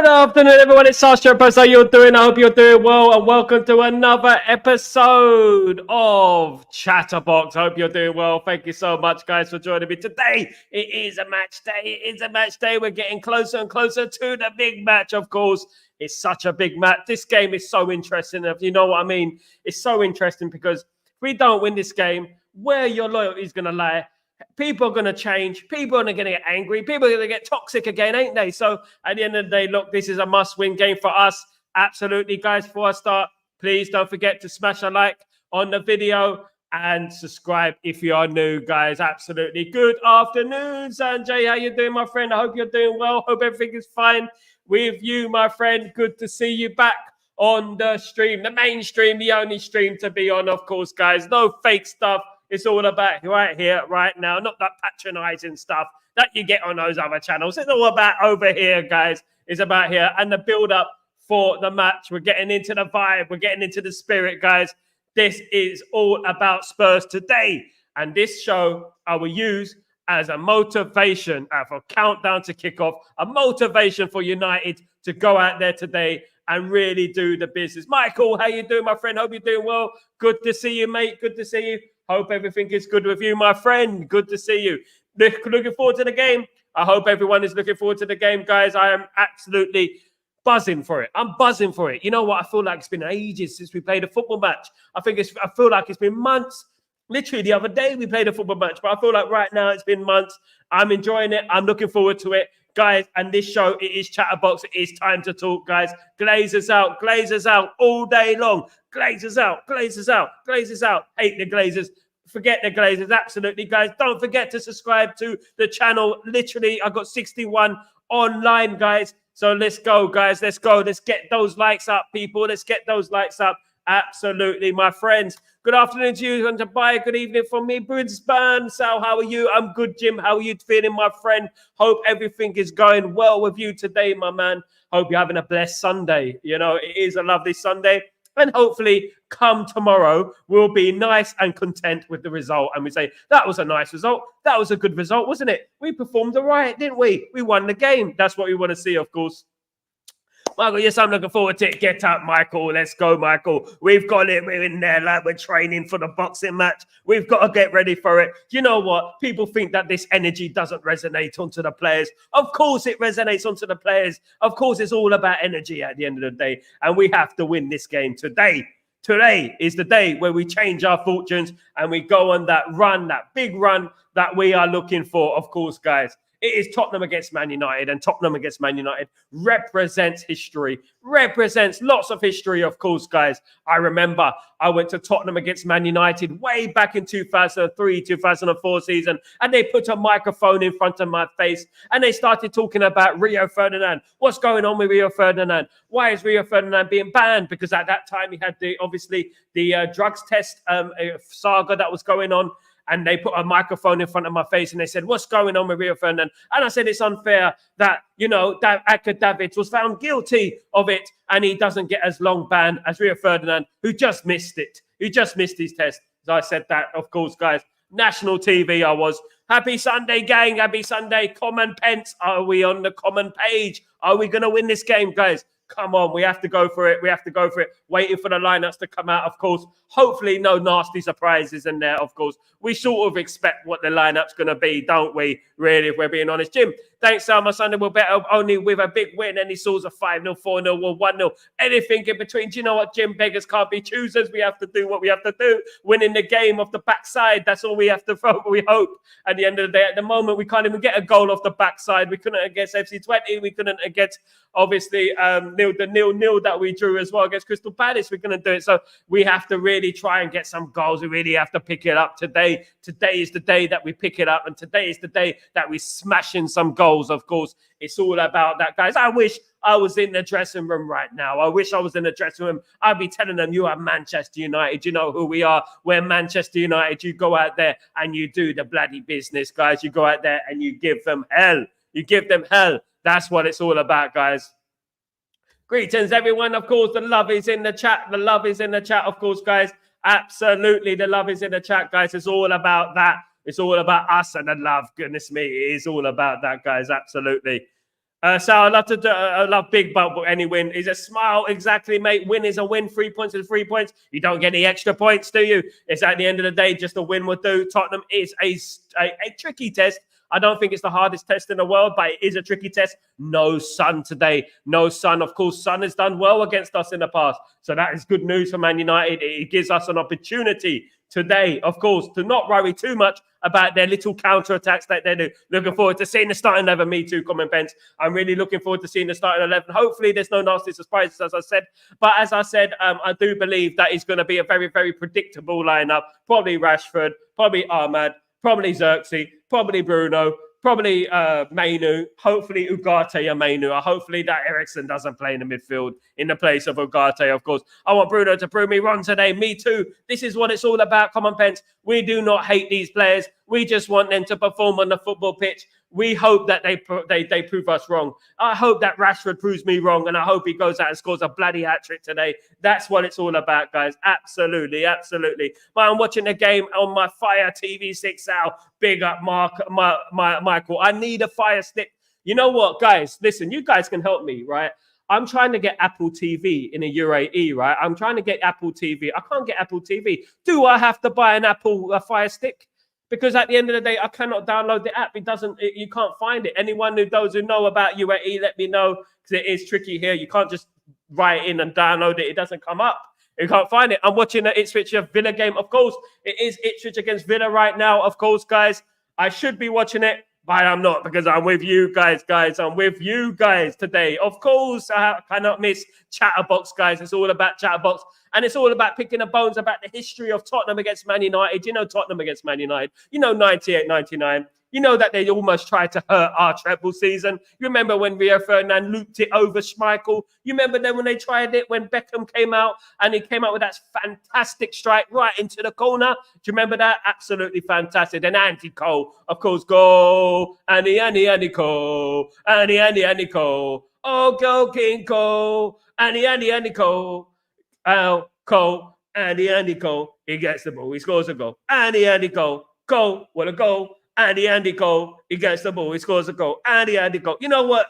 Good afternoon, everyone. It's Sal Warner. How you doing? I hope you're doing well, and welcome to another episode of Chatterbox. I hope you're doing well. Thank you so much, guys, for joining me today. It is a match day. It is a match day. We're getting closer and closer to the big match, of course. It's such a big match. This game is so interesting. If you know what I mean, it's so interesting because if we don't win this game, where your loyalty is going to lie, people are going to change. People are going to get angry. People are going to get toxic again, ain't they? So at the end of the day, look, this is a must-win game for us. Absolutely, guys. Before I start, please don't forget to smash a like on the video and subscribe if you are new, guys. Absolutely. Good afternoon, Sanjay. How you doing, my friend? I hope you're doing well. Hope everything is fine with you, my friend. Good to see you back on the stream, the main stream, the only stream to be on, of course, guys. No fake stuff. It's all about right here, right now. Not that patronizing stuff that you get on those other channels. It's all about over here, guys. It's about here. And the build-up for the match. We're getting into the vibe. We're getting into the spirit, guys. This is all about Spurs today. And this show I will use as a motivation for countdown to kickoff. A motivation for United to go out there today and really do the business. Michael, how you doing, my friend? Hope you're doing well. Good to see you, mate. Good to see you. Hope everything is good with you, my friend. Good to see you. Looking forward to the game. I hope everyone is looking forward to the game, guys. I am absolutely buzzing for it. I'm buzzing for it. You know what? I feel like it's been ages since we played a football match. I feel like it's been months. Literally the other day we played a football match, but I feel like right now it's been months. I'm enjoying it. I'm looking forward to it. Guys, and this show, it is Chatterbox. It is time to talk, guys. Glazers out all day long. Glazers out. Hate the Glazers. Forget the Glazers. Absolutely, guys. Don't forget to subscribe to the channel. Literally, I've got 61 online, guys. So let's go, guys. Let's go. Let's get those likes up, people. Let's get those likes up. Absolutely, my friends. Good afternoon to you and to Dubai. Good evening from me, Brisbane. Sal, how are you? I'm good, Jim. How are you feeling, my friend? Hope everything is going well with you today, my man. Hope you're having a blessed Sunday. You know, it is a lovely Sunday. And hopefully, come tomorrow, we'll be nice and content with the result. And we say, that was a nice result. That was a good result, wasn't it? We performed all right, didn't we? We won the game. That's what we want to see, of course. Michael, yes, I'm looking forward to it. Get up, Michael. Let's go, Michael. We've got it. We're in there like we're training for the boxing match. We've got to get ready for it. You know what? People think that this energy doesn't resonate onto the players. Of course it resonates onto the players. Of course it's all about energy at the end of the day. And we have to win this game today. Today is the day where we change our fortunes and we go on that run, that big run that we are looking for, of course, guys. It is Tottenham against Man United, and Tottenham against Man United represents history, represents lots of history, of course, guys. I remember I went to Tottenham against Man United way back in 2003, 2004 season, and they put a microphone in front of my face, and they started talking about Rio Ferdinand. What's going on with Rio Ferdinand? Why is Rio Ferdinand being banned? Because at that time, he had the drugs test saga that was going on. And they put a microphone in front of my face and they said, what's going on with Rio Ferdinand? And I said, it's unfair that, you know, that Aka Davids was found guilty of it and he doesn't get as long ban as Rio Ferdinand, who just missed it. Who just missed his test. So I said that, of course, guys. National TV I was. Happy Sunday, gang. Happy Sunday. Common Pence. Are we on the common page? Are we going to win this game, guys? Come on, we have to go for it. We have to go for it. Waiting for the lineups to come out, of course. Hopefully, no nasty surprises in there, of course. We sort of expect what the lineup's going to be, don't we? Really, if we're being honest. Jim, thanks, Sal. My Sunday will better only with a big win. Any sorts of 5-0, 4-0, or 1-0. Anything in between. Do you know what, Jim? Beggars can't be choosers. We have to do what we have to do. Winning the game off the backside. That's all we have to vote. We hope. At the end of the day, at the moment, we can't even get a goal off the backside. We couldn't against FC20. We couldn't against, obviously, the nil that we drew as well against Crystal Palace. We're going to do it. So we have to really try and get some goals. We really have to pick it up today. Today is the day that we pick it up. And today is the day that we smash in some goals, of course. It's all about that, guys. I wish I was in the dressing room right now. I wish I was in the dressing room. I'd be telling them, you are Manchester United. You know who we are. We're Manchester United. You go out there and you do the bloody business, guys. You go out there and you give them hell. You give them hell. That's what it's all about, guys. Greetings, everyone. Of course, the love is in the chat. The love is in the chat, of course, guys. Absolutely, the love is in the chat, guys. It's all about that. It's all about us and the love. Goodness me, it is all about that, guys. Absolutely. Sal, I love big, but any win is a smile. Exactly, mate. Win is a win. 3 points is 3 points. You don't get any extra points, do you? It's at the end of the day, just a win will do. Tottenham is a tricky test. I don't think it's the hardest test in the world, but it is a tricky test. No Son today. No Son. Of course, Son has done well against us in the past. So that is good news for Man United. It gives us an opportunity today, of course, to not worry too much about their little counter-attacks that they do. Looking forward to seeing the starting 11. Me too, comment Pence. I'm really looking forward to seeing the starting 11. Hopefully, there's no nasty surprises, as I said. But as I said, I do believe that it's going to be a very, very predictable lineup. Probably Rashford, probably Ahmad, probably Xerxes, probably Bruno, probably Mainu, hopefully Ugarte and Mainu. Hopefully that Ericsson doesn't play in the midfield in the place of Ugarte, of course. I want Bruno to prove me wrong today. Me too. This is what it's all about. Come on, Pence. We do not hate these players. We just want them to perform on the football pitch. We hope that they prove us wrong. I hope that Rashford proves me wrong, and I hope he goes out and scores a bloody hat-trick today. That's what it's all about, guys. Absolutely, absolutely. But I'm watching the game on my Fire TV6 Sal. Big up, Michael. I need a Fire Stick. You know what, guys? Listen, you guys can help me, right? I'm trying to get Apple TV in a UAE, right? I'm trying to get Apple TV. I can't get Apple TV. Do I have to buy an Apple Fire Stick? Because at the end of the day, I cannot download the app. You can't find it. Anyone who know about UAE, let me know, because it is tricky here. You can't just write in and download it. It doesn't come up. You can't find it. I'm watching the Ipswich Villa game. Of course, it is Ipswich against Villa right now. Of course, guys, I should be watching it, but I'm not, because I'm with you guys. I'm with you guys today. Of course, I cannot miss Chatterbox, guys. It's all about Chatterbox. And it's all about picking the bones about the history of Tottenham against Man United. You know Tottenham against Man United. You know 98, 99. You know that they almost tried to hurt our treble season. You remember when Rio Ferdinand looped it over Schmeichel? You remember then when they tried it, when Beckham came out and he came out with that fantastic strike right into the corner? Do you remember that? Absolutely fantastic. And Andy Cole, of course, goal. Andy Cole. Andy Cole. Oh, go King Cole. Andy Cole. Cole. Andy Cole. He gets the ball. He scores a goal. Andy Cole. Goal. What a goal. Andy Cole, he gets the ball, he scores a goal. Andy Cole. You know what?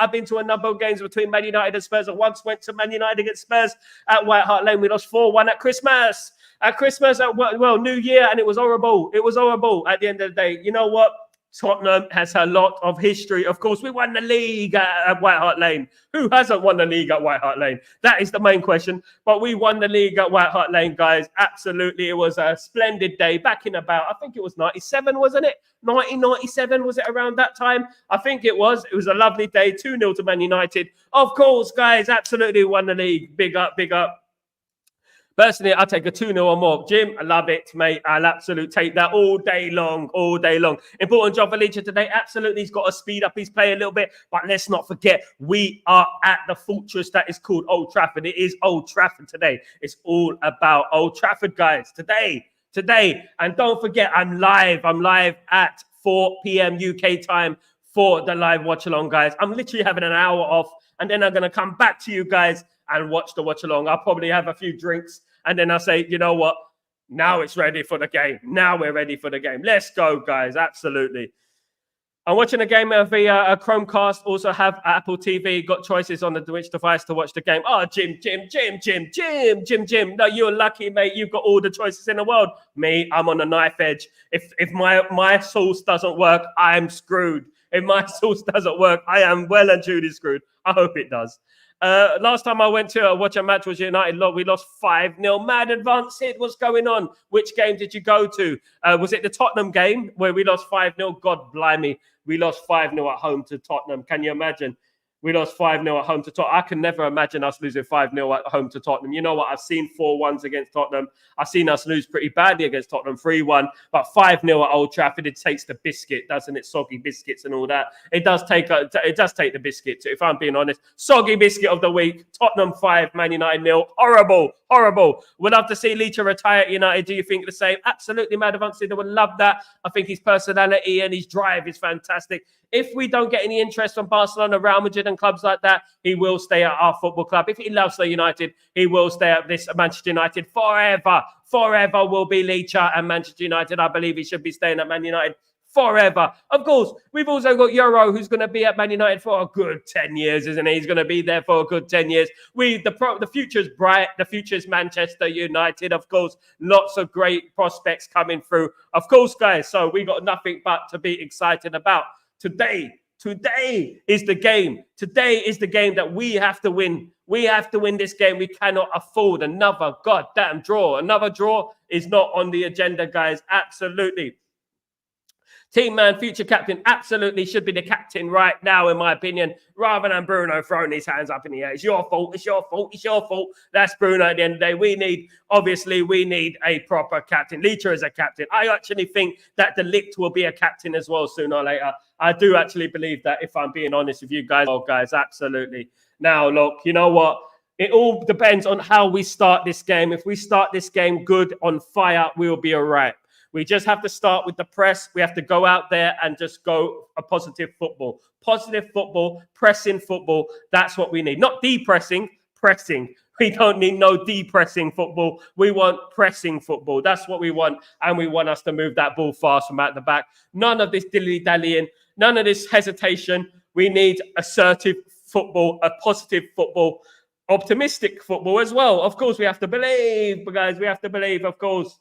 I've been to a number of games between Man United and Spurs. I once went to Man United against Spurs at White Hart Lane. We lost 4-1 at Christmas. New Year, and it was horrible. It was horrible at the end of the day. You know what? Tottenham has a lot of history. Of course, we won the league at White Hart Lane. Who hasn't won the league at White Hart Lane? That is the main question. But we won the league at White Hart Lane, guys. Absolutely. It was a splendid day back in about, I think it was 97, wasn't it? 1997, was it around that time? I think it was. It was a lovely day. 2-0 to Man United. Of course, guys, absolutely won the league. Big up, big up. Personally, I'll take a 2-0 or more. Jim, I love it, mate. I'll absolutely take that all day long, all day long. Important job for Leach today. Absolutely, he's got to speed up his play a little bit. But let's not forget, we are at the fortress that is called Old Trafford. It is Old Trafford today. It's all about Old Trafford, guys. Today. And don't forget, I'm live at 4 p.m. UK time for the live watch-along, guys. I'm literally having an hour off, and then I'm going to come back to you guys and watch the watch along. I'll probably have a few drinks, and then I'll say, you know what? Now it's ready for the game. Now we're ready for the game. Let's go, guys. Absolutely. I'm watching the game via a Chromecast. Also have Apple TV. Got choices on which device to watch the game. Oh, Jim. No, you're lucky, mate. You've got all the choices in the world. Me, I'm on a knife edge. If my source doesn't work, I'm screwed. If my source doesn't work, I am well and truly screwed. I hope it does. Last time I went to watch a match was United. We lost 5-0. Mad advance hit. What's going on? Which game did you go to? Was it the Tottenham game where we lost 5-0? God blimey. We lost 5-0 at home to Tottenham. Can you imagine? We lost 5-0 at home to Tottenham. I can never imagine us losing 5-0 at home to Tottenham. You know what? I've seen 4-1s against Tottenham. I've seen us lose pretty badly against Tottenham, 3-1. But 5-0 at Old Trafford, it takes the biscuit, doesn't it? Soggy biscuits and all that. It does take the biscuit, if I'm being honest. Soggy biscuit of the week. Tottenham 5, Man United 0. Horrible. Would love to see Leach retire at United. Do you think the same? Absolutely, Mad Advanced. I would love that. I think his personality and his drive is fantastic. If we don't get any interest from Barcelona, Real Madrid and clubs like that, he will stay at our football club. If he loves the United, he will stay at this Manchester United forever. Forever will be Leacher and Manchester United. I believe he should be staying at Man United forever. Of course, we've also got Euro, who's going to be at Man United for a good 10 years, isn't he? He's going to be there for a good 10 years. The future's bright. The future's Manchester United, of course. Lots of great prospects coming through. Of course, guys, so we got nothing but to be excited about. Today is the game. Today is the game that we have to win. We have to win this game. We cannot afford another goddamn draw. Another draw is not on the agenda, guys. Absolutely. Team man, future captain, absolutely should be the captain right now, in my opinion, rather than Bruno throwing his hands up in the air. It's your fault. It's your fault. It's your fault. That's Bruno at the end of the day. We need a proper captain. Licha is a captain. I actually think that De Ligt will be a captain as well sooner or later. I do actually believe that, if I'm being honest with you guys. Oh, guys, absolutely. Now, look, you know what? It all depends on how we start this game. If we start this game good, on fire, we'll be all right. We just have to start with the press. We have to go out there and just go a positive football. Positive football, pressing football. That's what we need. Not depressing, pressing. We don't need no depressing football. We want pressing football. That's what we want. And we want us to move that ball fast from out the back. None of this dilly-dallying. None of this hesitation. We need assertive football, a positive football, optimistic football as well. Of course, we have to believe, guys. We have to believe, of course.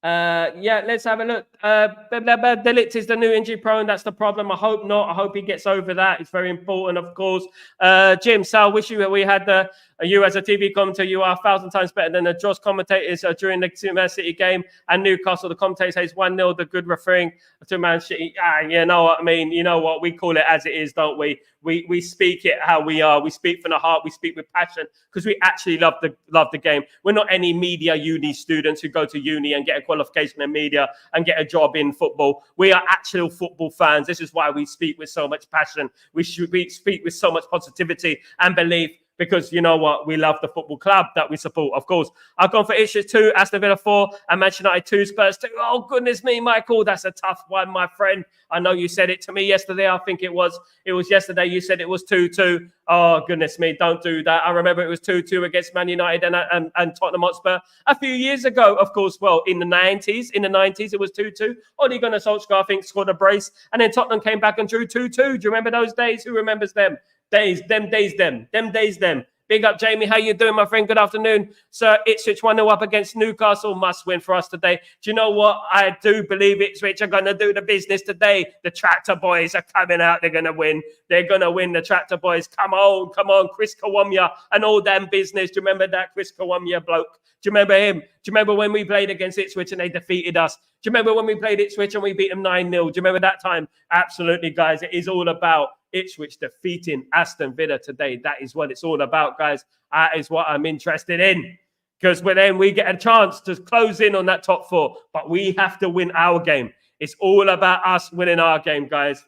Let's have a look. De Ligt is the new injury prone. That's the problem. I hope not. I hope he gets over that. It's very important, of course. Jim, Sal, wish we had you as a TV commentator. You are 1,000 times better than the Josh commentators during the Man City game and Newcastle. The commentator says 1-0. The good referring to Man City. You know what I mean? You know what? We call it as it is, don't we? We speak it how we are. We speak from the heart. We speak with passion because we actually love the game. We're not any media uni students who go to uni and get a qualification in media and get a job in football. We are actual football fans. This is why we speak with so much passion. We speak with so much positivity and belief. Because you know what? We love the football club that we support, of course. I've gone for Ipswich 2, Aston Villa 4, and Manchester United 2, Spurs 2. Oh, goodness me, Michael. That's a tough one, my friend. I know you said it to me yesterday. I think it was yesterday. You said it was 2-2. Oh, goodness me. Don't do that. I remember it was 2-2 against Man United and Tottenham Hotspur a few years ago, of course. Well, in the 90s, it was 2-2. Ole Gunnar Solskjaer, I think, scored a brace. And then Tottenham came back and drew 2-2. Do you remember those days? Who remembers them? Them days. Big up, Jamie. How you doing, my friend? Good afternoon. Sir, Ipswich 1-0 up against Newcastle. Must win for us today. Do you know what? I do believe Ipswich are going to do the business today. The Tractor Boys are coming out. They're going to win. They're going to win, the Tractor Boys. Come on. Chris Kawamia and all them business. Do you remember that Chris Kawamia bloke? Do you remember him? Do you remember when we played against Ipswich and they defeated us? Do you remember when we played Ipswich and we beat them 9-0? Do you remember that time? Absolutely, guys. It is all about Ipswich defeating Aston Villa today. That is what it's all about, guys. That is what I'm interested in. Because then we get a chance to close in on that top four. But we have to win our game. It's all about us winning our game, guys.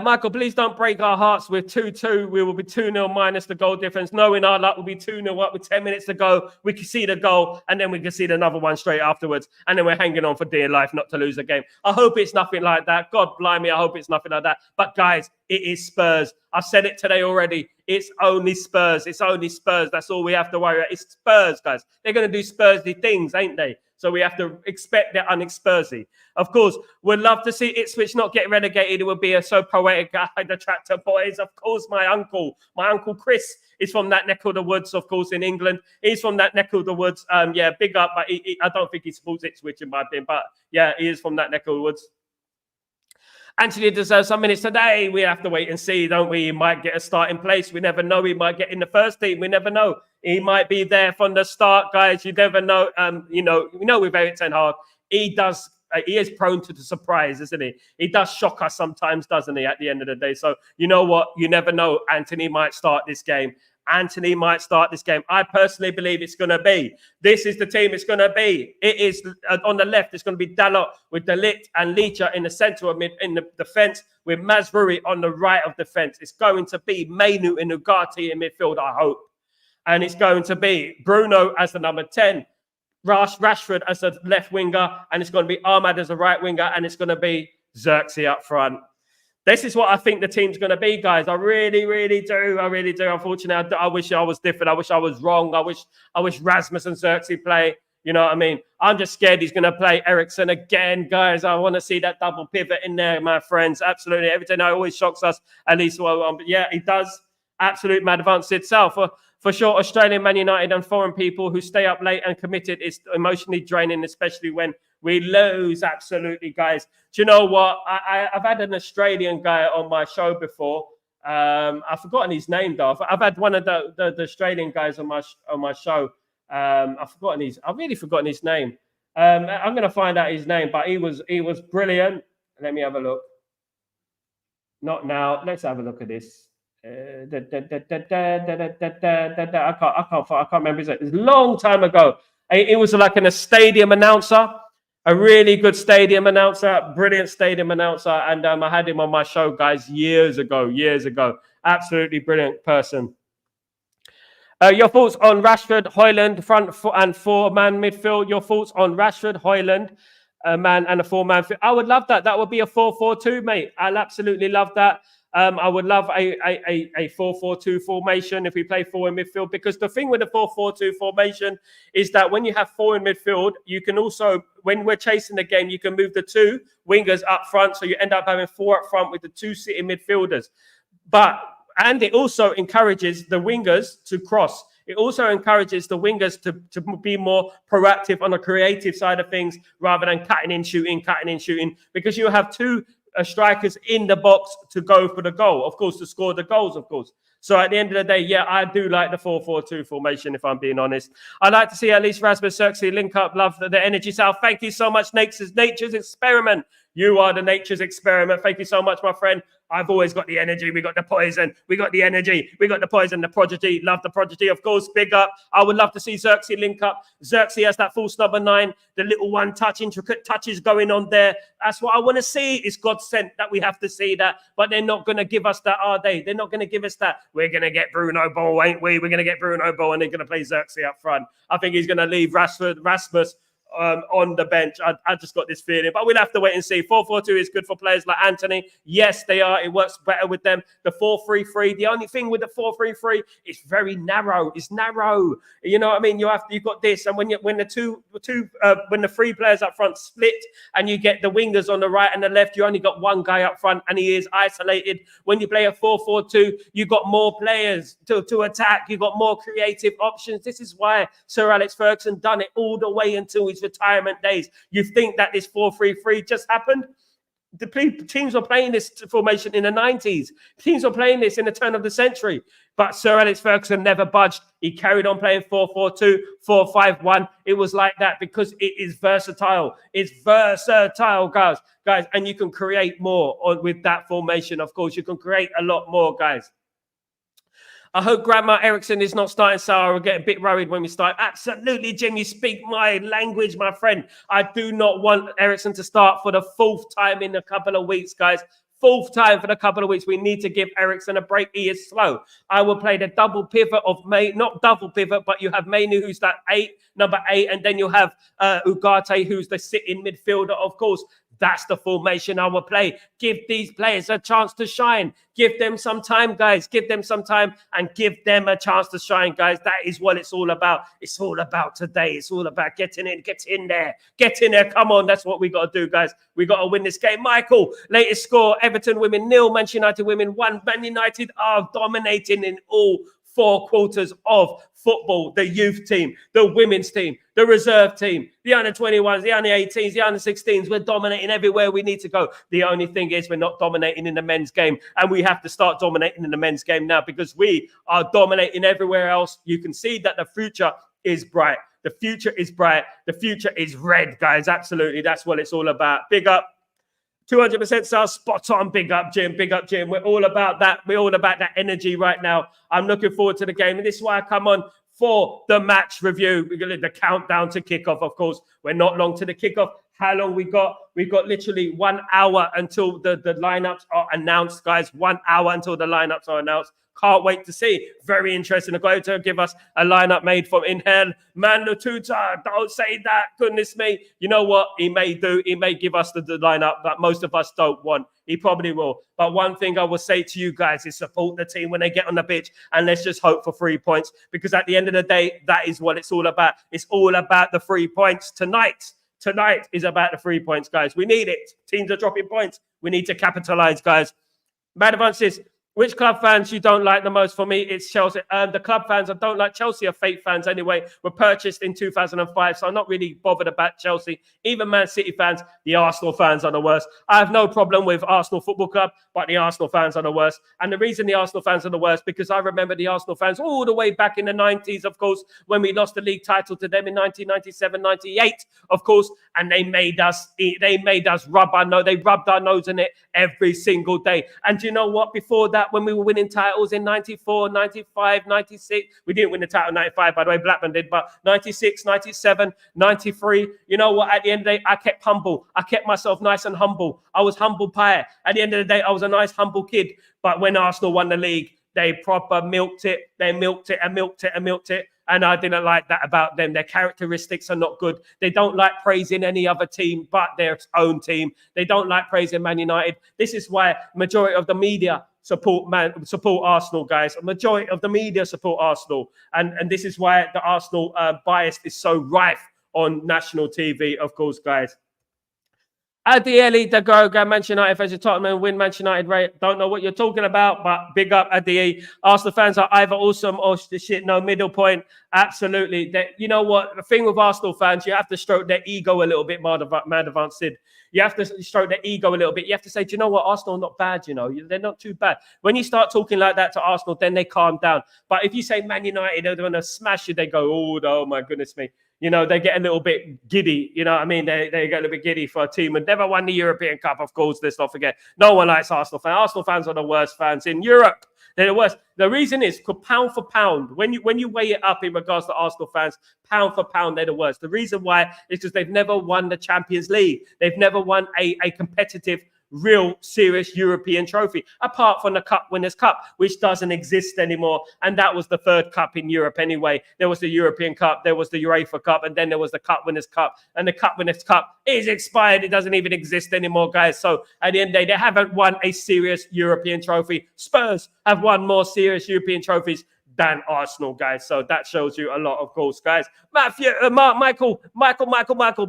Michael, please don't break our hearts. We're 2-2. We will be 2-0 minus the goal difference. Knowing our luck, we'll be 2-0 up with 10 minutes to go. We can see the goal, and then we can see another one straight afterwards. And then we're hanging on for dear life not to lose the game. I hope it's nothing like that. God blimey, I hope it's nothing like that. But, guys, it is Spurs. I've said it today already. It's only Spurs. It's only Spurs. That's all we have to worry about. It's Spurs, guys. They're going to do Spursy things, ain't they? So we have to expect their unspursy. Of course, we'd love to see Ipswich not get relegated. It would be a so poetic guy, the Tractor Boys. Of course, my uncle Chris is from that neck of the woods, of course, in England. He's from that neck of the woods. Big up. But I don't think he supports Ipswich in my opinion. But yeah, he is from that neck of the woods. Anthony deserves some minutes today. We have to wait and see, don't we? He might get a starting place. We never know. He might get in the first team. We never know. He might be there from the start, guys. You never know. We know with Erik ten Hag, he is prone to the surprise, isn't he? He does shock us sometimes, doesn't he, at the end of the day? So you know what? You never know. Anthony might start this game. I personally believe it's going to be. This is the team it's going to be. It is on the left. It's going to be Dalot with De Ligt and Licha in the centre of in the defence with Mazraoui on the right of defence. It's going to be Mainu and Ugarte in midfield, I hope. And it's going to be Bruno as the number 10, Rashford as a left winger, and it's going to be Ahmad as a right winger, and it's going to be Xerxes up front. This is what I think the team's going to be, guys. I really, really do. Unfortunately, I wish I was different. I wish I was wrong. I wish Rasmus and Xerxes play. You know what I mean? I'm just scared he's going to play Eriksen again, guys. I want to see that double pivot in there, my friends. Absolutely. Everything always shocks us, at least. But yeah, he does. Absolute mad advance itself. For sure, Australian, Man United and foreign people who stay up late and committed is emotionally draining, especially when we lose. Absolutely, guys. Do you know what? I've had an Australian guy on my show before. I've forgotten his name though. I've had one of the Australian guys on my show. I've really forgotten his name. I'm gonna find out his name, but he was brilliant. Let me have a look. Not now. Let's have a look at this. I can't remember his name. It was a long time ago. It was like a stadium announcer, a really good stadium announcer, brilliant stadium announcer, and I had him on my show, guys, years ago. Absolutely brilliant person. Your thoughts on Rashford, Højlund, front and four-man midfield. Your thoughts on Rashford, Højlund, a man and a four-man. I would love that. That would be a 4-4-2, mate. I'll absolutely love that. I would love a 4-4-2 formation if we play four in midfield, because the thing with the 4-4-2 formation is that when you have four in midfield, you can also, when we're chasing the game, you can move the two wingers up front, so you end up having four up front with the two sitting midfielders. And it also encourages the wingers to cross. It also encourages the wingers to be more proactive on the creative side of things rather than cutting in, shooting, because you have two strikers in the box to go for the goal, of course, to score the goals, of course. So at the end of the day, yeah, I do like the 4-4-2 formation, if I'm being honest. I'd like to see at least Rasmus Xerxes link up. Love the energy, Sal. Thank you so much, Nature's Experiment. You are the Nature's Experiment. Thank you so much, my friend. I've always got the energy. We got the poison. We got the energy. We got the poison, the prodigy. Love the prodigy, of course. Big up. I would love to see Xerxes link up. Xerxes has that false number 9, the little one touch, intricate touches going on there. That's what I want to see. It's God sent that we have to see that. But they're not going to give us that, are they? They're not going to give us that. We're going to get Bruno Ball, ain't we? We're going to get Bruno Ball, and they're going to play Xerxes up front. I think he's going to leave Rasmus on the bench. I just got this feeling, but we'll have to wait and see. 4-4-2 is good for players like Anthony. Yes, they are. It works better with them. The 4-3-3. The only thing with the 4-3-3, it's very narrow. It's narrow. You know what I mean? You've got this, and when the three players up front split, and you get the wingers on the right and the left, you only got one guy up front, and he is isolated. When you play a 4-4-2, you got more players to attack. You got more creative options. This is why Sir Alex Ferguson done it all the way until his retirement days. You think that this 4-3-3 just happened? The teams were playing this formation in the 90s. Teams were playing this in the turn of the century. But Sir Alex Ferguson never budged. He carried on playing 4-4-2, 4-5-1. It was like that because it is versatile. It's versatile, guys. And you can create more with that formation. Of course, you can create a lot more, guys. I hope Grandma Eriksen is not starting, so I'll get a bit worried when we start. Absolutely, Jim, you speak my language, my friend. I do not want Eriksen to start for the 4th time in a couple of weeks, guys. 4th time for a couple of weeks. We need to give Eriksen a break. He is slow. I will play the double pivot of May, not double pivot, but you have Mainu, who's that number 8, and then you have Ugarte, who's the sitting midfielder, of course. That's the formation I will play. Give these players a chance to shine. Give them some time, guys. Give them some time and give them a chance to shine, guys. That is what it's all about. It's all about today. It's all about getting in. Get in there. Get in there. Come on. That's what we got to do, guys. We got to win this game. Michael, latest score. Everton women 0, Manchester United women 1. Man United are dominating in all 4 quarters of football. The youth team, the women's team, the reserve team, the under-21s, the under-18s, the under-16s. We're dominating everywhere we need to go. The only thing is we're not dominating in the men's game, and we have to start dominating in the men's game now because we are dominating everywhere else. You can see that the future is bright. The future is bright. The future is red, guys. Absolutely. That's what it's all about. Big up. 200% Sal, spot on. Big up, Jim. Big up, Jim. We're all about that. We're all about that energy right now. I'm looking forward to the game. And this is why I come on for the match review. We're going to do the countdown to kickoff, of course. We're not long to the kickoff. How long we got? We've got literally 1 hour until the lineups are announced, guys. 1 hour until the lineups are announced. Can't wait to see. Very interesting. I'm going to give us a lineup made from Inhale. Mando Tuta, don't say that. Goodness me. You know what? He may do. He may give us the lineup that most of us don't want. He probably will. But one thing I will say to you guys is support the team when they get on the pitch, and let's just hope for 3 points, because at the end of the day, that is what it's all about. It's all about the 3 points tonight. Tonight is about the 3 points, guys. We need it. Teams are dropping points. We need to capitalize, guys. Mad Advances, which club fans you don't like the most? For me, it's Chelsea. The club fans I don't like, Chelsea are fake fans anyway, were purchased in 2005, so I'm not really bothered about Chelsea. Even Man City fans, the Arsenal fans are the worst. I have no problem with Arsenal Football Club, but the Arsenal fans are the worst. And the reason the Arsenal fans are the worst, because I remember the Arsenal fans all the way back in the 90s, of course, when we lost the league title to them in 1997, 98, of course, and they made us rub our nose. They rubbed our nose in it every single day. And you know what? Before that, when we were winning titles in 94, 95, 96, we didn't win the title in 95, by the way, Blackburn did, but 96, 97, 93, you know what? At the end of the day, I kept humble. I kept myself nice and humble. I was humble pie. At the end of the day, I was a nice, humble kid. But when Arsenal won the league, they proper milked it. They milked it and milked it and milked it. And I didn't like that about them. Their characteristics are not good. They don't like praising any other team but their own team. They don't like praising Man United. This is why majority of the media support Arsenal, guys. A majority of the media support Arsenal. And this is why the Arsenal bias is so rife on national TV, of course, guys. Adieli Dagoga, Manchester United versus Tottenham, win Manchester United, right? Don't know what you're talking about, but big up Adieli. Arsenal fans are either awesome or shit, no middle point. Absolutely. You know what? The thing with Arsenal fans, you have to stroke their ego a little bit, Mad Advanced Sid. You have to stroke their ego a little bit. You have to say, do you know what? Arsenal are not bad, you know. They're not too bad. When you start talking like that to Arsenal, then they calm down. But if you say Man United, they're going to smash you, they go, oh my goodness me. You know, they get a little bit giddy. You know what I mean? They get a little bit giddy for a team and never won the European Cup, of course. Let's not forget. No one likes Arsenal fans. Arsenal fans are the worst fans in Europe. They're the worst. The reason is, pound for pound, when you weigh it up in regards to Arsenal fans, pound for pound, they're the worst. The reason why is because they've never won the Champions League. They've never won a competitive, real serious European trophy, apart from the Cup Winners' Cup, which doesn't exist anymore. And that was the third cup in Europe anyway. There was the European Cup, there was the UEFA Cup, and then there was the Cup Winners' Cup. And the Cup Winners' Cup is expired. It doesn't even exist anymore, guys. So at the end of the day, they haven't won a serious European trophy. Spurs have won more serious European trophies than Arsenal, guys. So that shows you a lot, of course, guys. Michael,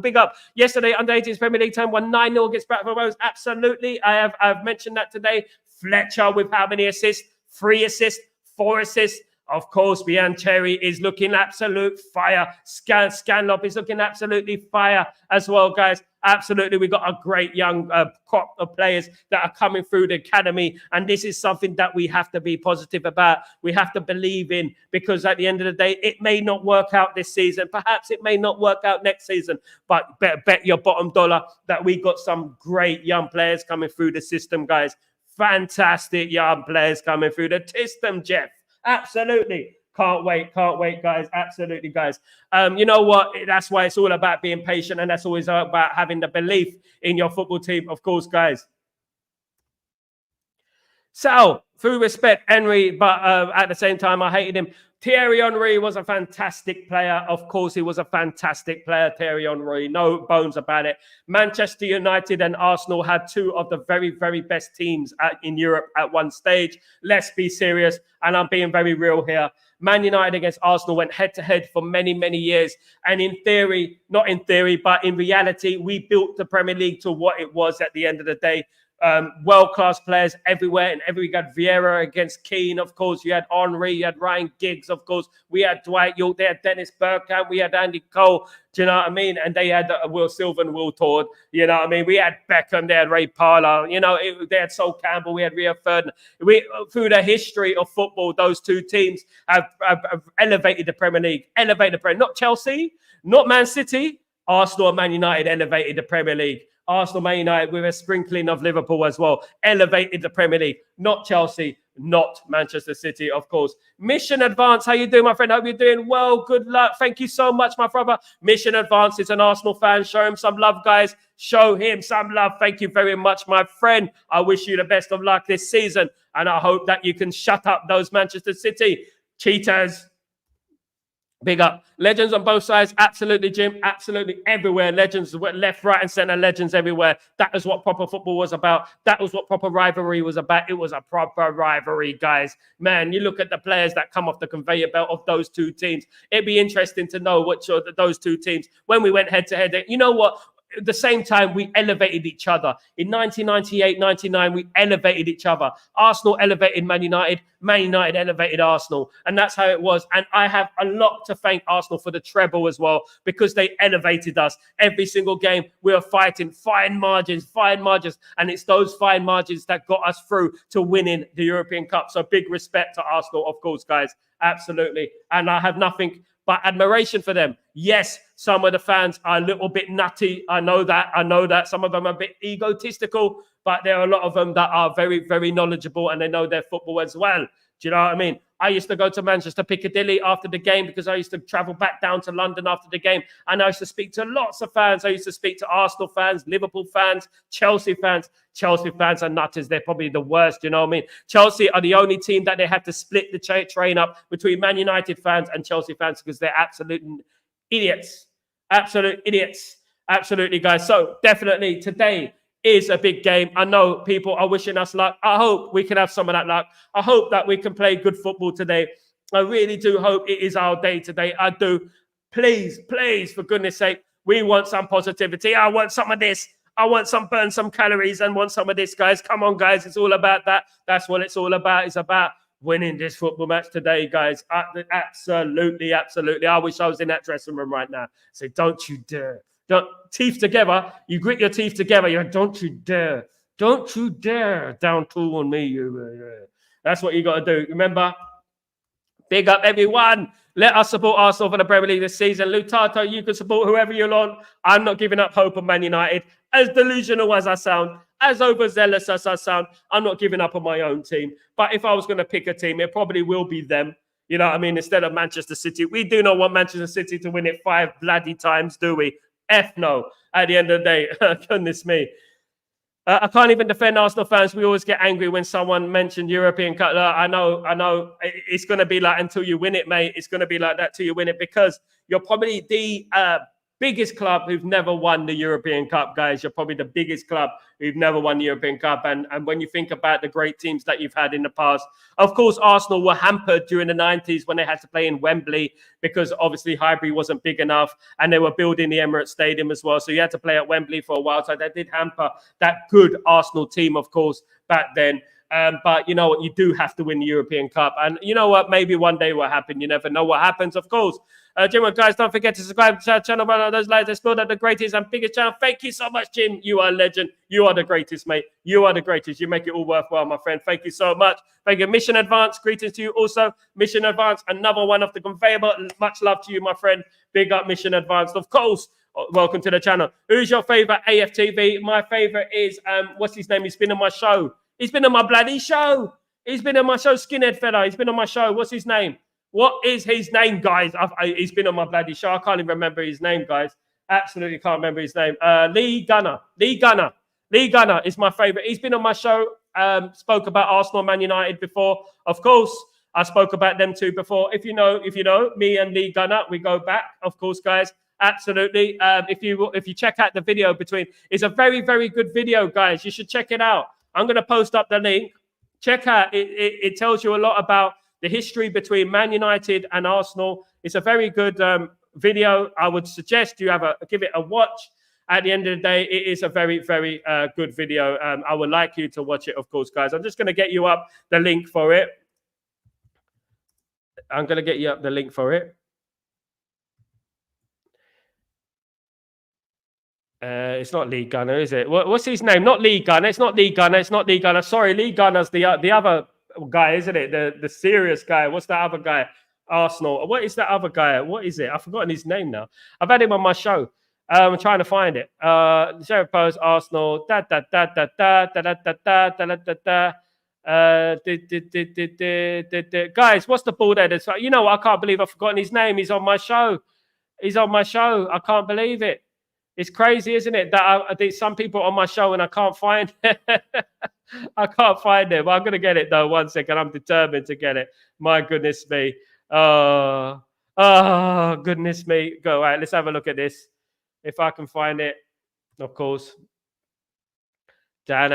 big up. Yesterday, under 18s Premier League team won 9-0 against Bradford Rovers. Absolutely. I've mentioned that today. Fletcher with how many assists? 3 assists, 4 assists. Of course, Bian Cherry is looking absolute fire. Scanlop is looking absolutely fire as well, guys. Absolutely. We've got a great young crop of players that are coming through the academy. And this is something that we have to be positive about. We have to believe in, because at the end of the day, it may not work out this season. Perhaps it may not work out next season. But bet your bottom dollar that we got some great young players coming through the system, guys. Fantastic young players coming through the system, Jeff. Absolutely. Can't wait, guys. Absolutely, guys. You know what? That's why it's all about being patient, and that's always about having the belief in your football team, of course, guys. Sal, through respect, Henry, but at the same time, I hated him. Thierry Henry was a fantastic player. Of course, he was a fantastic player, Thierry Henry. No bones about it. Manchester United and Arsenal had 2 of the very, very best teams in Europe at one stage. Let's be serious, and I'm being very real here. Man United against Arsenal went head-to-head for many, many years. And in theory, not in theory, but in reality, we built the Premier League to what it was at the end of the day. World-class players everywhere, and you got Vieira against Keane, of course. You had Henry, you had Ryan Giggs, of course. We had Dwight York, they had Dennis Bergkamp, we had Andy Cole. Do you know what I mean? And they had Will Silver and Will Tord. You know what I mean? We had Beckham, they had Ray Parlour. You know, they had Sol Campbell, we had Rio Ferdinand. Through the history of football, those 2 teams have elevated the Premier League. Not Chelsea, not Man City. Arsenal and Man United elevated the Premier League. Arsenal, Man United, with a sprinkling of Liverpool as well, elevated the Premier League. Not Chelsea, not Manchester City, of course. Mission Advance, how you doing, my friend? Hope you're doing well. Good luck. Thank you so much, my brother. Mission Advance is an Arsenal fan. Show him some love, guys. Show him some love. Thank you very much, my friend. I wish you the best of luck this season, and I hope that you can shut up those Manchester City cheaters. Big up. Legends on both sides. Absolutely, Jim. Absolutely everywhere. Legends left, right, and centre. Legends everywhere. That is what proper football was about. That was what proper rivalry was about. It was a proper rivalry, guys. Man, you look at the players that come off the conveyor belt of those two teams. It'd be interesting to know which of those two teams, when we went head to head. You know what? At the same time, we elevated each other. In 1998, 99, we elevated each other. Arsenal elevated Man United. Man United elevated Arsenal. And that's how it was. And I have a lot to thank Arsenal for the treble as well, because they elevated us. Every single game, we were fighting fine margins. And it's those fine margins that got us through to winning the European Cup. So big respect to Arsenal, of course, guys. Absolutely. And I have nothing but admiration for them. Yes, some of the fans are a little bit nutty. I know that. Some of them are a bit egotistical, but there are a lot of them that are very, very knowledgeable and they know their football as well. Do you know what I mean? I used to go to Manchester Piccadilly after the game because I used to travel back down to London after the game. And I used to speak to lots of fans. I used to speak to Arsenal fans, Liverpool fans, Chelsea fans. Chelsea fans are nutters. They're probably the worst, you know what I mean? Chelsea are the only team that they have to split the train up between Man United fans and Chelsea fans because they're absolute idiots. Absolute idiots. Absolutely, guys. So definitely today is a big game. I know people are wishing us luck. I hope we can have some of that luck. I hope that we can play good football today. I really do hope it is our day today. I do. Please, for goodness sake, we want some positivity. I want some of this. I want burn some calories and want some of this, guys. Come on, guys. It's all about that. That's what it's all about. It's about winning this football match today, guys. Absolutely. I wish I was in that dressing room right now. So don't you dare. Teeth together. You grit your teeth together. Don't you dare. Don't you dare down tool on me. That's what you got to do. Remember, big up everyone. Let us support Arsenal for the Premier League this season. Lutato, you can support whoever you're on. I'm not giving up hope on Man United. As delusional as I sound, as overzealous as I sound, I'm not giving up on my own team. But if I was going to pick a team, it probably will be them. You know what I mean? Instead of Manchester City. We do not want Manchester City to win it 5 bloody times, do we? F no. At the end of the day, goodness me. I can't even defend Arsenal fans. We always get angry when someone mentioned European Cup. I know. It's going to be like until you win it, mate. It's going to be like that till you win it because you're probably the biggest club who've never won the European Cup, guys. You're probably the biggest club who've never won the European Cup. And when you think about the great teams that you've had in the past, of course, Arsenal were hampered during the 90s when they had to play in Wembley because obviously Highbury wasn't big enough and they were building the Emirates Stadium as well. So you had to play at Wembley for a while. So that did hamper that good Arsenal team, of course, back then. But you know what? You do have to win the European Cup. And you know what? Maybe one day will happen. You never know what happens, of course. Jim, guys, don't forget to subscribe to our channel. One of those lights explored at the greatest and biggest channel. Thank you so much, Jim. You are a legend. You are the greatest, mate. You are the greatest. You make it all worthwhile, my friend. Thank you so much. Thank you. Mission Advance. Greetings to you also. Mission Advance. Another one off the conveyor belt. Much love to you, my friend. Big up Mission Advance. Of course. Welcome to the channel. Who's your favorite AFTV? My favorite is, what's his name? He's been on my show. He's been on my bloody show. He's been on my show, skinhead fella. He's been on my show. What's his name? What is his name, guys? He's been on my bloody show. I can't even remember his name, guys. Absolutely can't remember his name. Lee Gunner. Lee Gunner is my favorite. He's been on my show. Spoke about Arsenal, Man United before. Of course, I spoke about them too before. If you know, me and Lee Gunner, we go back. Of course, guys. Absolutely. If you check out the video it's a very, very good video, guys. You should check it out. I'm going to post up the link. Check out. It tells you a lot about the history between Man United and Arsenal. It's a very good video. I would suggest you give it a watch. At the end of the day, it is a very, very good video. I would like you to watch it, of course, guys. I'm just going to get you up the link for it. It's not Lee Gunner, is it? What's his name? Not Lee Gunner. It's not Lee Gunner. Sorry, Lee Gunner's the other guy, isn't it? The serious guy. What's that other guy? Arsenal. What is that other guy? What is it? I've forgotten his name now. I've had him on my show. I'm trying to find it. Sheriff Post, Arsenal. Guys, what's the bald headed? You know what? I can't believe I've forgotten his name. He's on my show. He's on my show. I can't believe it. It's crazy, isn't it? That there's some people on my show and I can't find I can't find him. I'm gonna get it though. 1 second. I'm determined to get it. My goodness me. Oh, goodness me. Go. All right, let's have a look at this. If I can find it, of course. I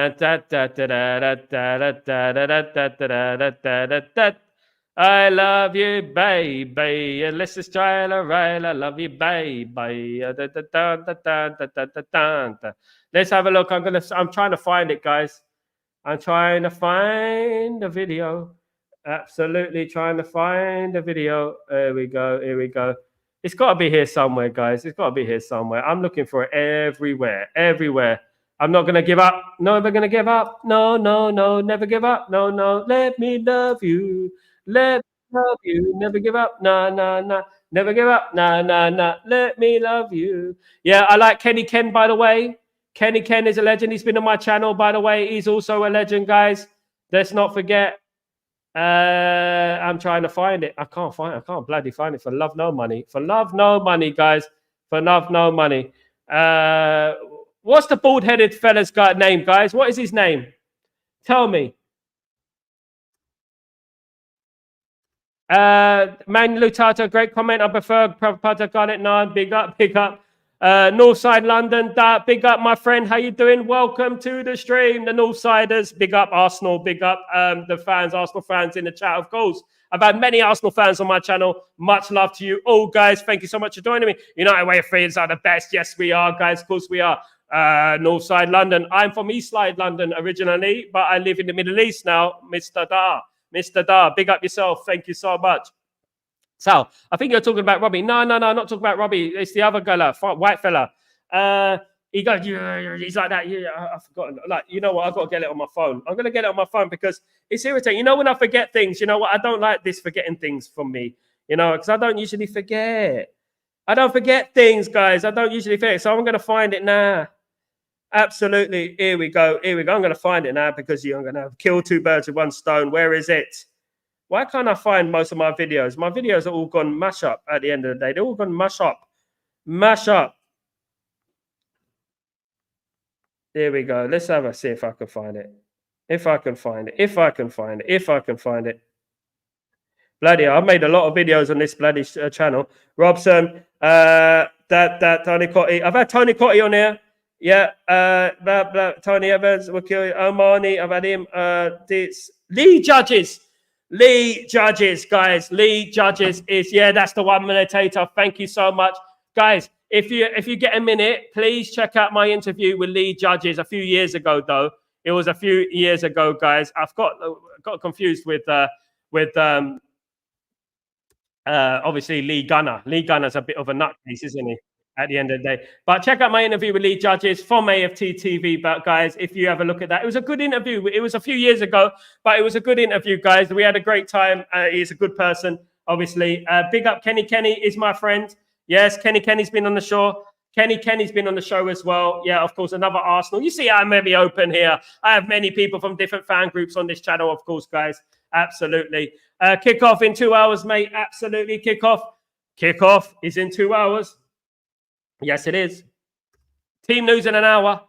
love you, baby. Let's just try it right. I love you, baby. Let's have a look. I'm trying to find it, guys. I'm trying to find the video. Absolutely trying to find the video. Here we go. Here we go. It's got to be here somewhere, guys. It's got to be here somewhere. I'm looking for it everywhere. Everywhere. I'm not going to give up. Never going to give up. No, no, no. Never give up. No, no. Let me love you. Let me love you. Never give up. Nah, nah, nah. Never give up. Nah, nah, nah. Let me love you. Yeah, I like Kenny Ken, by the way. Kenny Ken is a legend. He's been on my channel, by the way. He's also a legend, guys. Let's not forget. I'm trying to find it. I can't find it. I can't bloody find it. For love, no money. For love, no money, guys. For love, no money. What's the bald-headed fella's name, guys? What is his name? Tell me. Man Lutato, great comment. I prefer Prabhupada Garnet 9. Big up, big up. Northside London, big up, my friend. How you doing? Welcome to the stream. The Northsiders, big up Arsenal, big up the fans, Arsenal fans in the chat, of course. I've had many Arsenal fans on my channel. Much love to you all, guys. Thank you so much for joining me. United Way of Friends are the best. Yes, we are, guys. Of course, we are. Northside London. I'm from Eastside London originally, but I live in the Middle East now. Mr. Da. Mr. Da, big up yourself. Thank you so much. Sal, I think you're talking about Robbie. No, not talking about Robbie. It's the other guy, white fella. He goes, yeah, he's like that. Yeah, I've forgotten. Like, you know what? I've got to get it on my phone. I'm going to get it on my phone because it's irritating. You know, when I forget things, you know what? I don't like this forgetting things from me, you know, because I don't usually forget. I don't forget things, guys. I don't usually forget. So I'm going to find it now. Absolutely. Here we go. Here we go. I'm going to find it now because I'm going to kill two birds with one stone. Where is it? Why can't I find most of my videos? My videos are all gone mash up at the end of the day. They're all gone mash up. Mash up. There we go. Let's have a see if I can find it. If I can find it. If I can find it. If I can find it. Bloody hell, I've made a lot of videos on this bloody channel. Robson, that Tony Cotti. I've had Tony Cotti on here. Yeah, Tony Evans, Omani, I've had him. This Lee Judges. Lee Judges, guys. Lee Judges is, yeah, that's the one meditator. Thank you so much. Guys, if you get a minute, please check out my interview with Lee Judges a few years ago, though. It was a few years ago, guys. I've got confused with obviously Lee Gunner. Lee Gunner's a bit of a nutcase, isn't he? At the end of the day. But check out my interview with Lee Judges from AFT TV. But guys, if you have a look at that, it was a good interview. It was a few years ago, but it was a good interview, guys. We had a great time. He's a good person, obviously. Big up Kenny. Kenny is my friend. Yes, Kenny's been on the show. Kenny's been on the show as well. Yeah, of course, another Arsenal. You see, I'm very open here. I have many people from different fan groups on this channel, of course, guys. Absolutely. Kickoff in 2 hours, mate. Absolutely. Kickoff is in 2 hours. Yes, it is. Team news in an hour.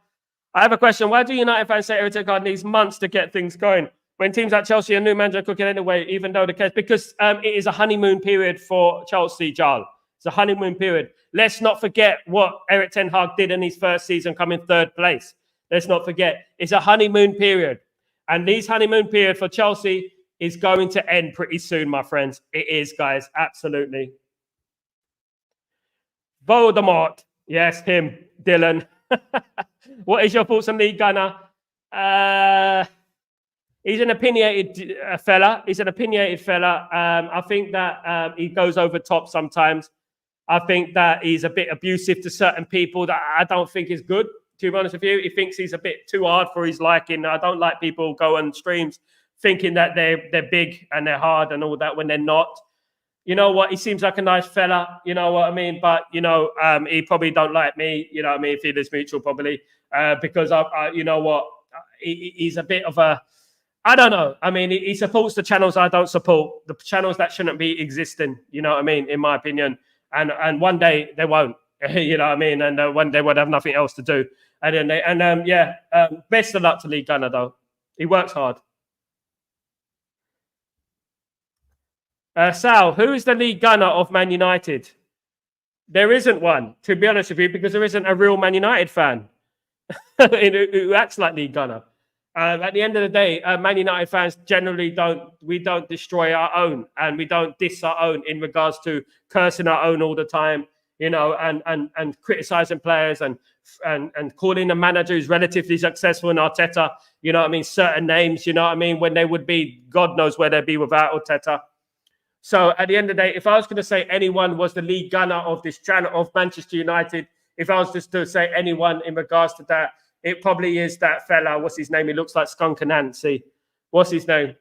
I have a question. Why do United fans say Eric Card needs months to get things going? When teams like Chelsea and new manager cooking anyway, even though the case, because it is a honeymoon period for Chelsea, Jarl. It's a honeymoon period. Let's not forget what Eric Ten Hag did in his first season, coming third place. Let's not forget. It's a honeymoon period. And this honeymoon period for Chelsea is going to end pretty soon, my friends. It is, guys. Absolutely. Voldemort. Yes, him, Dylan. What is your thoughts on Lee Gunner? He's an opinionated fella. I think that he goes over top sometimes. I think that he's a bit abusive to certain people that I don't think is good, to be honest with you. He thinks he's a bit too hard for his liking. I don't like people go on streams thinking that they're big and they're hard and all that when they're not. You know what? He seems like a nice fella. You know what I mean? But, you know, he probably don't like me. You know what I mean? Feelings mutual probably. Because, you know what? He's a bit of a... I don't know. I mean, he supports the channels I don't support, the channels that shouldn't be existing. You know what I mean? In my opinion, and one day they won't. You know what I mean? And one day we'll have nothing else to do. And then best of luck to Lee Gunner though. He works hard. Sal, who is the lead gunner of Man United? There isn't one, to be honest with you, because there isn't a real Man United fan who acts like lead gunner. At the end of the day, Man United fans generally don't destroy our own, and we don't diss our own in regards to cursing our own all the time, you know, and criticizing players and calling a manager who's relatively successful in Arteta, you know what I mean, certain names, you know what I mean, when they would be, God knows where they'd be without Arteta. So at the end of the day, if I was going to say anyone was the lead gunner of this channel of Manchester United, if I was just to say anyone in regards to that, it probably is that fella. What's his name? He looks like Skunk and Nancy. What's his name?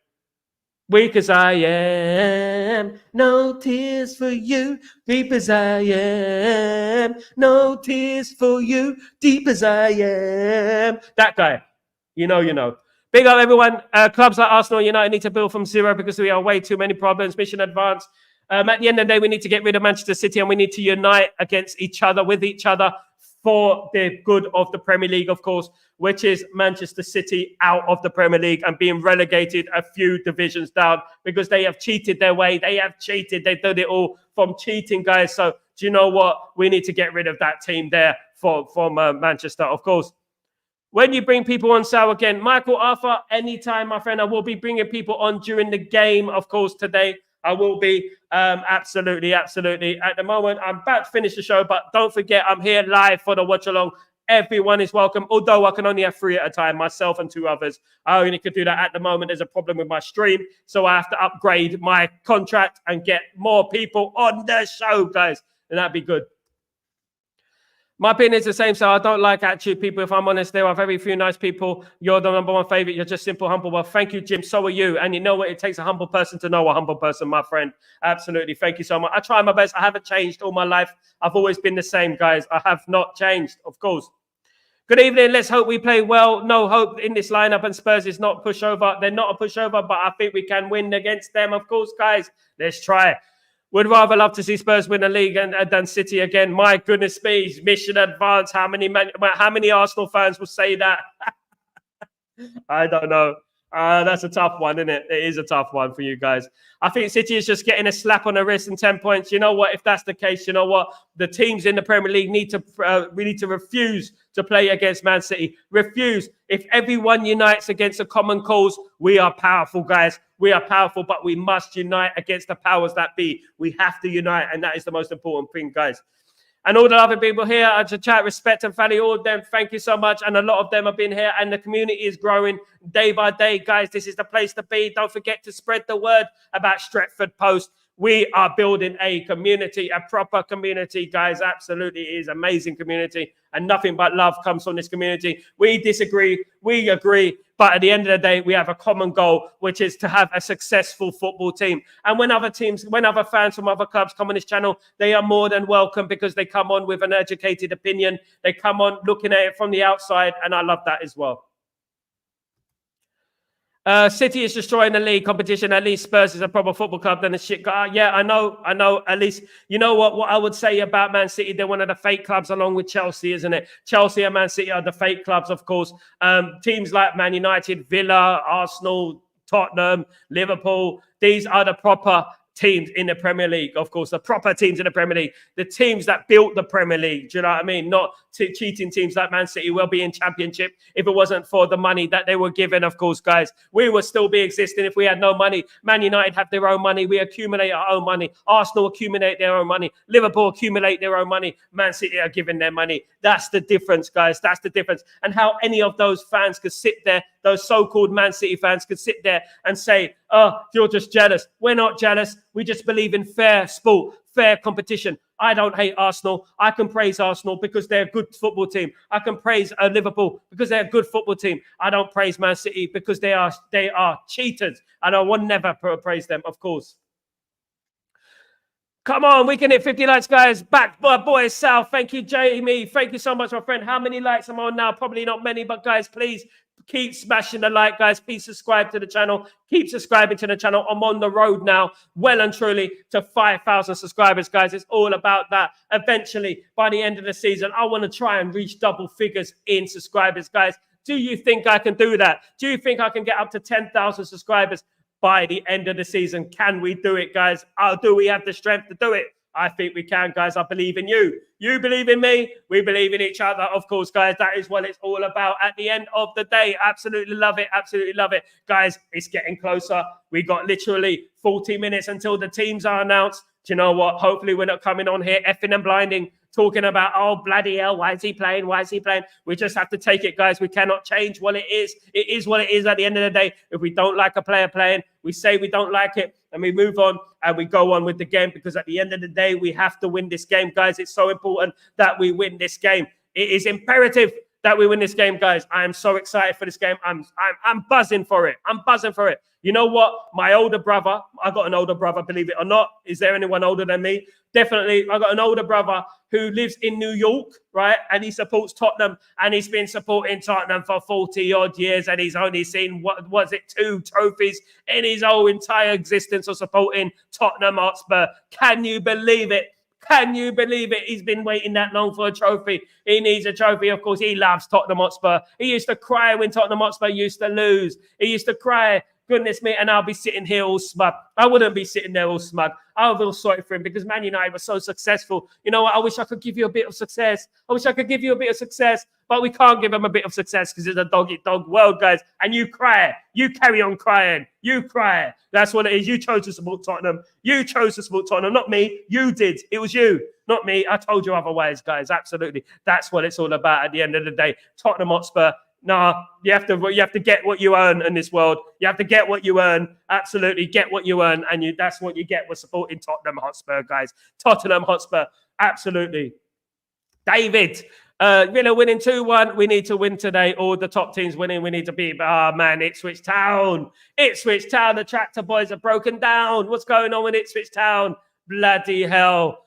Weak as I am, no tears for you. Deep as I am, no tears for you. Deep as I am. That guy. You know. Big up, everyone. Clubs like Arsenal and United need to build from zero because we are way too many problems. Mission advanced. At the end of the day, we need to get rid of Manchester City and we need to unite against each other, with each other, for the good of the Premier League, of course, which is Manchester City out of the Premier League and being relegated a few divisions down because they have cheated their way. They have cheated. They've done it all from cheating, guys. So do you know what? We need to get rid of that team there from Manchester, of course. When you bring people on, Sal, again, Michael Arthur, anytime, my friend, I will be bringing people on during the game, of course, today. I will be. Absolutely. At the moment, I'm about to finish the show, but don't forget, I'm here live for the watch along. Everyone is welcome, although I can only have 3 at a time, myself and 2 others. I only could do that at the moment. There's a problem with my stream, so I have to upgrade my contract and get more people on the show, guys, and that'd be good. My opinion is the same, so I don't like attitude people. If I'm honest, there are very few nice people. You're the number one favorite. You're just simple, humble. Well, thank you, Jim. So are you. And you know what? It takes a humble person to know a humble person, my friend. Absolutely. Thank you so much. I try my best. I haven't changed all my life. I've always been the same, guys. I have not changed, of course. Good evening. Let's hope we play well. No hope in this lineup, and Spurs is not pushover. They're not a pushover, but I think we can win against them, of course, guys. Let's try. Would rather love to see Spurs win the league than City again. My goodness me, mission advance. How many Arsenal fans will say that? I don't know. That's a tough one, isn't it? It is a tough one for you guys. I think City is just getting a slap on the wrist and 10 points. You know what? If that's the case, you know what? The teams in the Premier League need to refuse to play against Man City. Refuse. If everyone unites against a common cause, we are powerful, guys. We are powerful, but we must unite against the powers that be. We have to unite, and that is the most important thing, guys. And all the other people here, to chat, respect and value all of them. Thank you so much. And a lot of them have been here, and the community is growing day by day. Guys, this is the place to be. Don't forget to spread the word about Stretford Post. We are building a community, a proper community, guys. Absolutely. It is an amazing community, and nothing but love comes from this community. We disagree, we agree, but at the end of the day, we have a common goal, which is to have a successful football team. And when other fans from other clubs come on this channel, they are more than welcome because they come on with an educated opinion. They come on looking at it from the outside, and I love that as well. City is destroying the league competition. At least Spurs is a proper football club than a shit. Yeah, I know. At least, you know what I would say about Man City, they're one of the fake clubs along with Chelsea, isn't it? Chelsea and Man City are the fake clubs, of course. Teams like Man United, Villa, Arsenal, Tottenham, Liverpool, these are the proper teams in the Premier League, of course, the proper teams in the Premier League, the teams that built the Premier League. Do you know what I mean? Not cheating teams like Man City will be in Championship if it wasn't for the money that they were given, of course, guys. We would still be existing if we had no money. Man United have their own money. We accumulate our own money. Arsenal accumulate their own money. Liverpool accumulate their own money. Man City are giving their money. That's the difference, guys. That's the difference. And how any of those fans could sit there, those so-called Man City fans could sit there and say, oh, you're just jealous. We're not jealous. We just believe in fair sport, fair competition. I don't hate Arsenal. I can praise Arsenal because they're a good football team. I can praise Liverpool because they're a good football team. I don't praise Man City because they are cheaters. And I will never praise them, of course. Come on, we can hit 50 likes, guys. Back, boy, Sal. Thank you, Jamie. Thank you so much, my friend. How many likes am I on now? Probably not many, but guys, please Keep smashing the like, guys. Please subscribe to the channel. Keep subscribing to the channel. I'm on the road now, well and truly, to 5,000 subscribers, guys. It's all about that. Eventually, by the end of the season, I want to try and reach double figures in subscribers, guys. Do you think I can do that? Do you think I can get up to 10,000 subscribers by the end of the season? Can we do it, guys? Do we have the strength to do it? I think we can, guys. I believe in you. You believe in me. We believe in each other. Of course, guys, that is what it's all about at the end of the day. Absolutely love it. Absolutely love it. Guys, it's getting closer. We got literally 40 minutes until the teams are announced. Do you know what? Hopefully we're not coming on here effing and blinding, talking about, oh, bloody hell, why is he playing? Why is he playing? We just have to take it, guys. We cannot change what it is. It is what it is at the end of the day. If we don't like a player playing, we say we don't like it and we move on and we go on with the game, because at the end of the day, we have to win this game, guys. It's so important that we win this game. It is imperative that we win this game, guys. I am so excited for this game. I'm buzzing for it. I'm buzzing for it. You know what? My older brother, I got an older brother, believe it or not. Is there anyone older than me? Definitely. I got an older brother who lives in New York, right? And he supports Tottenham, and he's been supporting Tottenham for 40 odd years. And he's only seen, what was it, 2 trophies in his whole entire existence of supporting Tottenham Hotspur. Can you believe it? Can you believe it? He's been waiting that long for a trophy. He needs a trophy. Of course, he loves Tottenham Hotspur. He used to cry when Tottenham Hotspur used to lose. He used to cry. Goodness me, and I'll be sitting here all smug. I wouldn't be sitting there all smug. I'll feel sorry for him because Man United was so successful. You know what? I wish I could give you a bit of success. I wish I could give you a bit of success, but we can't give him a bit of success because it's a dog-eat-dog world, guys. And you cry. You carry on crying. You cry. That's what it is. You chose to support Tottenham. You chose to support Tottenham, not me. You did. It was you, not me. I told you otherwise, guys. Absolutely. That's what it's all about at the end of the day. Tottenham Hotspur. No, you have to get what you earn in this world. You have to get what you earn. Absolutely, get what you earn, and that's what you get with supporting Tottenham Hotspur, guys. Tottenham Hotspur, absolutely. David, Villa winning 2-1. We need to win today. All the top teams winning. We need to beat. Man, Ipswich Town. Ipswich Town. The tractor boys are broken down. What's going on with Ipswich Town? Bloody hell.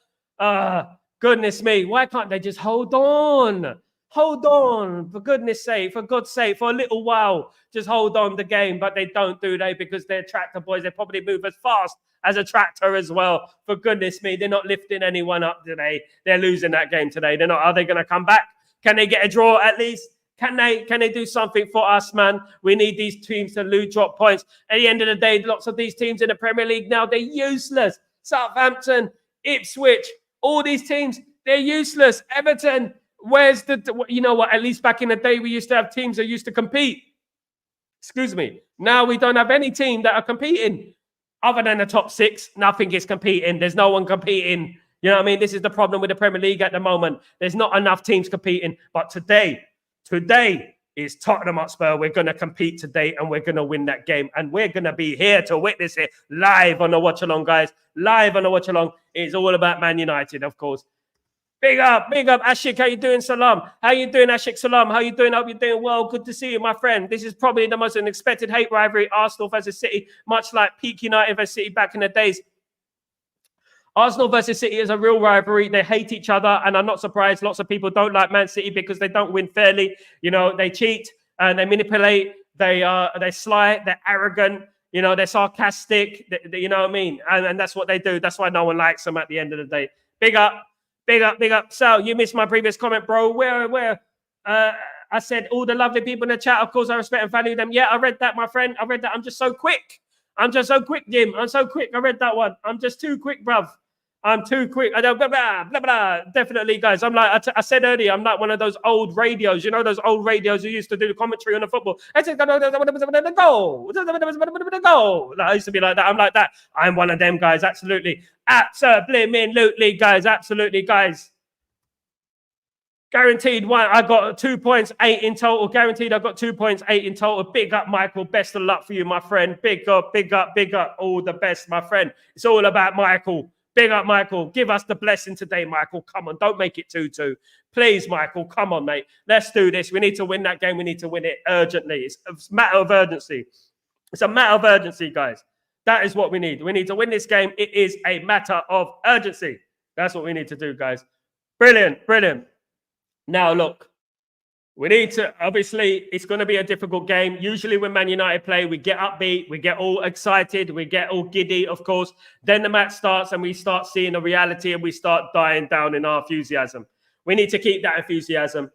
Goodness me. Why can't they just hold on? Hold on, for goodness sake, for God's sake, for a little while, just hold on the game. But they don't, do they? Because they're tractor boys. They probably move as fast as a tractor as well. For goodness me, they're not lifting anyone up today. They're losing that game today. They're not. Are they going to come back? Can they get a draw at least? Can they do something for us, man? We need these teams to drop points. At the end of the day, lots of these teams in the Premier League now, they're useless. Southampton, Ipswich, all these teams, they're useless. Everton. Where's you know what? At least back in the day, we used to have teams that used to compete. Excuse me. Now we don't have any team that are competing. Other than the top 6, nothing is competing. There's no one competing. You know what I mean? This is the problem with the Premier League at the moment. There's not enough teams competing. But today is Tottenham Hotspur. We're going to compete today and we're going to win that game. And we're going to be here to witness it live on the watch along, guys. Live on the watch along. It's all about Man United, of course. Big up, Ashik. How you doing, Salam? How you doing, Ashik? Salam. How you doing? Hope you're doing well. Good to see you, my friend. This is probably the most unexpected hate rivalry, Arsenal versus City, much like peak United versus City back in the days. Arsenal versus City is a real rivalry. They hate each other, and I'm not surprised. Lots of people don't like Man City because they don't win fairly. You know, they cheat and they manipulate. They're sly. They're arrogant. You know, they're sarcastic. You know what I mean? And that's what they do. That's why no one likes them at the end of the day. Big up. Big up. Sal, you missed my previous comment, bro. Where? I said all the lovely people in the chat, of course, I respect and value them. Yeah, I read that, my friend. I read that. I'm just so quick. Jim. I'm so quick. I read that one. I'm just too quick, bruv. I'm too quick. I don't, blah, blah, blah, blah. Definitely, guys. I'm like, I said earlier, I'm like one of those old radios. You know, those old radios who used to do the commentary on the football. I said, goal. I used to be like that. I'm like that. I'm one of them, guys. Absolutely, guys. Absolutely, guys. Guaranteed one. I got 2.8 in total. Guaranteed, I got 2.8 in total. Big up, Michael. Best of luck for you, my friend. Big up. All the best, my friend. It's all about Michael. Big up, Michael. Give us the blessing today, Michael. Come on, don't make it 2-2. Please, Michael. Come on, mate. Let's do this. We need to win that game. We need to win it urgently. It's a matter of urgency. It's a matter of urgency, guys. That is what we need. We need to win this game. It is a matter of urgency. That's what we need to do, guys. Brilliant. Now, look. We need to, obviously, it's going to be a difficult game. Usually when Man United play, we get upbeat, we get all excited, we get all giddy, of course. Then the match starts and we start seeing the reality and we start dying down in our enthusiasm. We need to keep that enthusiasm.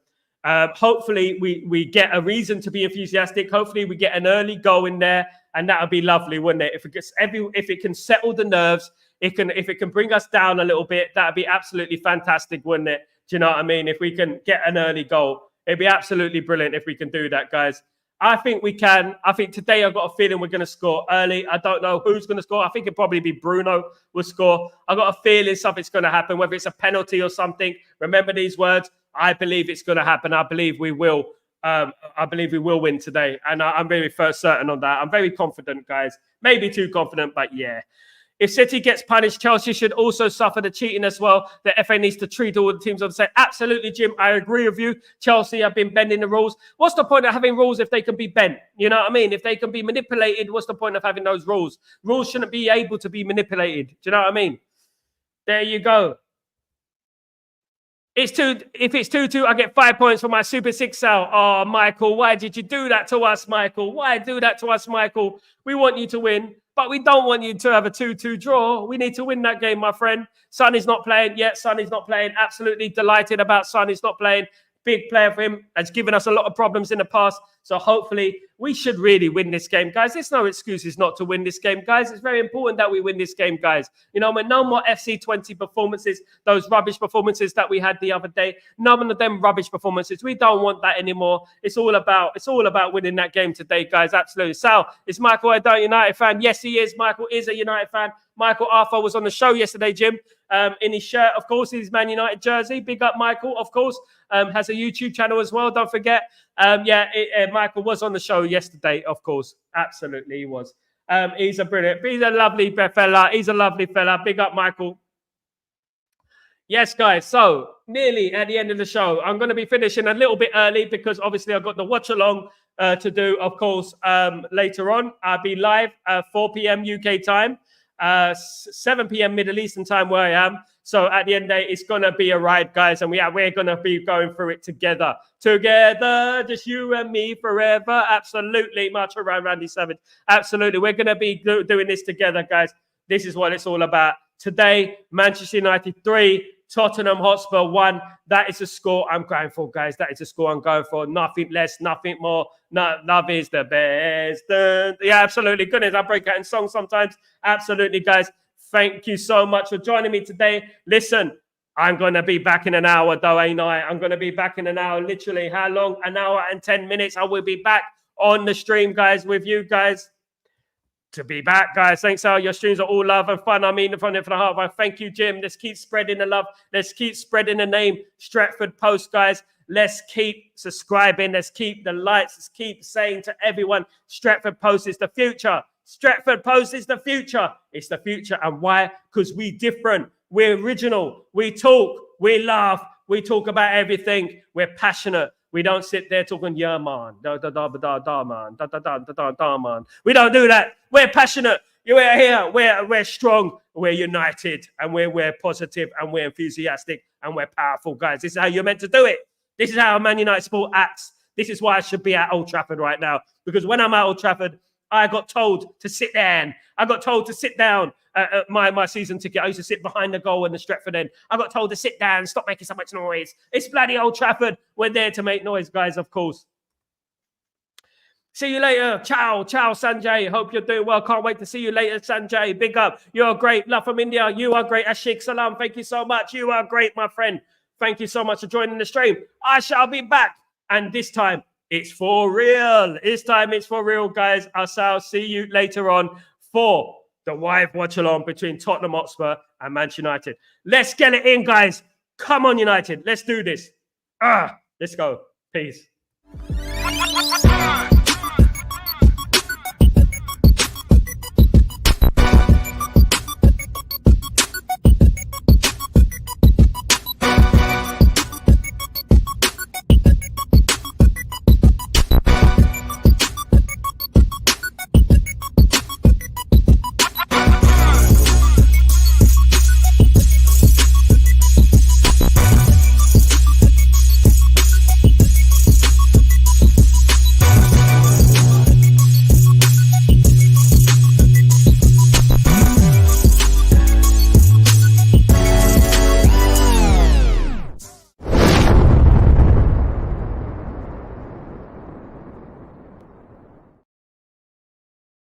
Hopefully we get a reason to be enthusiastic. Hopefully we get an early goal in there, and that would be lovely, wouldn't it? If it can settle the nerves, if it can bring us down a little bit, that would be absolutely fantastic, wouldn't it? Do you know what I mean? If we can get an early goal, it'd be absolutely brilliant if we can do that, guys. I think we can. I think today I've got a feeling we're going to score early. I don't know who's going to score. I think it'll probably be Bruno will score. I've got a feeling something's going to happen, whether it's a penalty or something. Remember these words. I believe it's going to happen. I believe we will. I believe we will win today. And I'm very certain on that. I'm very confident, guys. Maybe too confident, but yeah. If City gets punished, Chelsea should also suffer the cheating as well. The FA needs to treat all the teams on the same. Absolutely, Jim. I agree with you. Chelsea have been bending the rules. What's the point of having rules if they can be bent? You know what I mean? If they can be manipulated, what's the point of having those rules? Rules shouldn't be able to be manipulated. Do you know what I mean? There you go. If it's 2-2, I get 5 points for my Super 6 Sal. Oh, Michael, why did you do that to us, Michael? Why do that to us, Michael? We want you to win, but we don't want you to have a 2-2 draw. We need to win that game, my friend. Son is not playing. Yeah, Son is not playing. Absolutely delighted about Son is not playing. Big player for him. Has given us a lot of problems in the past. So hopefully we should really win this game, guys. There's no excuses not to win this game, guys. It's very important that we win this game, guys. You know, we're no more FC20 performances, those rubbish performances that we had the other day. None of them rubbish performances. We don't want that anymore. It's all about winning that game today, guys. Absolutely. Sal, is Michael a United fan? Yes, he is. Michael is a United fan. Michael Arthur was on the show yesterday, Jim, in his shirt, of course, his Man United jersey. Big up, Michael, of course. Has a YouTube channel as well, don't forget. Michael was on the show yesterday, of course. Absolutely, he was. He's a lovely fella. He's a lovely fella. Big up, Michael. Yes, guys, so nearly at the end of the show. I'm going to be finishing a little bit early because obviously I've got the watch-along to do, of course, later on. I'll be live 4 p.m. UK time. 7 p.m. Middle Eastern time where I am. So at the end of the day, it's going to be a ride, guys. And we're going to be going through it together. Together, just you and me forever. Absolutely. March around Randy Savage. Absolutely. We're going to be doing this together, guys. This is what it's all about. Today, Manchester United 3, Tottenham Hotspur 1. That is the score I'm going for, guys. That is the score I'm going for. Nothing less, nothing more. No, love is the best. Yeah, absolutely. Goodness, I break out in songs sometimes. Absolutely, guys. Thank you so much for joining me today. Listen, I'm going to be back in an hour, though, ain't I? I'm going to be back in an hour. Literally, how long? An hour and 10 minutes. I will be back on the stream, guys, with you guys. To be back, guys. Thanks, Al. Your streams are all love and fun. I mean, from the heart. Well, thank you, Jim. Let's keep spreading the love. Let's keep spreading the name Stretford Post, guys. Let's keep subscribing. Let's keep the likes. Let's keep saying to everyone, Stretford Post is the future. Stretford Post is the future. It's the future. And why? Because we're different. We're original. We talk. We laugh. We talk about everything. We're passionate. We don't sit there talking, yeah, man, man, man. We don't do that. We're passionate. We're here. We're strong. We're united. And we're positive. And we're enthusiastic. And we're powerful, guys. This is how you're meant to do it. This is how Man United Sport acts. This is why I should be at Old Trafford right now. Because when I'm at Old Trafford, I got told to sit down. I got told to sit down at my season ticket. I used to sit behind the goal in the Stretford end. I got told to sit down, stop making so much noise. It's bloody Old Trafford. We're there to make noise, guys, of course. See you later. Ciao. Ciao, Sanjay. Hope you're doing well. Can't wait to see you later, Sanjay. Big up. You're great. Love from India. You are great. Ashik Salam. Thank you so much. You are great, my friend. Thank you so much for joining the stream. I shall be back. And this time, it's for real. This time, it's for real, guys. I shall see you later on for the live watch-along between Tottenham Hotspur and Manchester United. Let's get it in, guys. Come on, United. Let's do this. Let's go. Peace.